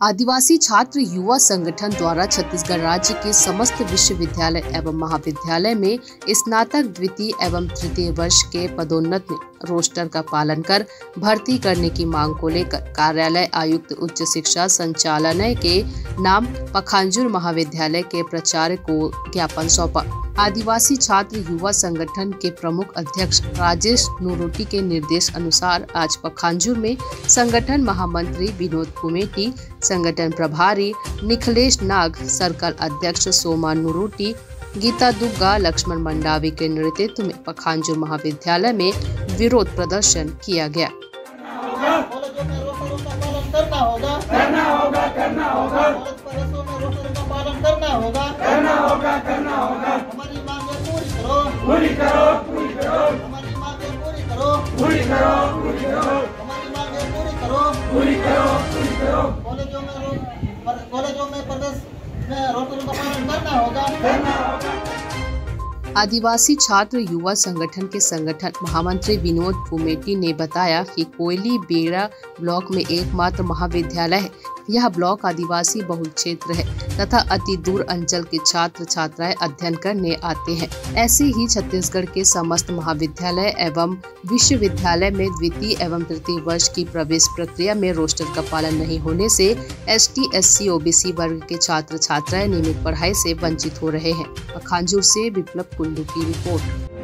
आदिवासी छात्र युवा संगठन द्वारा छत्तीसगढ़ राज्य के समस्त विश्वविद्यालय एवं महाविद्यालय में स्नातक द्वितीय एवं तृतीय वर्ष के पदोन्नत में रोस्टर का पालन कर भर्ती करने की मांग को लेकर कार्यालय आयुक्त उच्च शिक्षा संचालनालय के नाम पखांजूर महाविद्यालय के प्राचार्य को ज्ञापन सौंपा। आदिवासी छात्र युवा संगठन के प्रमुख अध्यक्ष राजेश नूरोटी के निर्देश अनुसार आज पखांजूर में संगठन महामंत्री विनोद कुमेटी, संगठन प्रभारी निखिलेश नाग, सर्कल अध्यक्ष सोमा नूरोटी, गीता दुग्गा, लक्ष्मण मंडावी के नेतृत्व में पखांजूर महाविद्यालय में विरोध प्रदर्शन किया गया। पूरी करो, पूरी करो, हमारी मांगे पूरी करो, पूरी करो, पूरी करो, हमारी मांगे पूरी करो, पूरी करो, पूरी करो। कॉलेजों में प्रवेश में रोस्टर का पालन करना होगा। आदिवासी छात्र युवा संगठन के संगठन महामंत्री विनोद कुमेटी ने बताया कि कोयली बेड़ा ब्लॉक में एकमात्र महाविद्यालय है। यह ब्लॉक आदिवासी बहुल क्षेत्र है तथा अति दूर अंचल के छात्र छात्राएं अध्ययन करने आते हैं। ऐसे ही छत्तीसगढ़ के समस्त महाविद्यालय एवं विश्वविद्यालय में द्वितीय एवं तृतीय वर्ष की प्रवेश प्रक्रिया में रोस्टर का पालन नहीं होने से ST, SC, OBC वर्ग के छात्र छात्राएं नियमित पढ़ाई से वंचित हो रहे हैं। पखांजूर से विप्लव कुंडू की रिपोर्ट।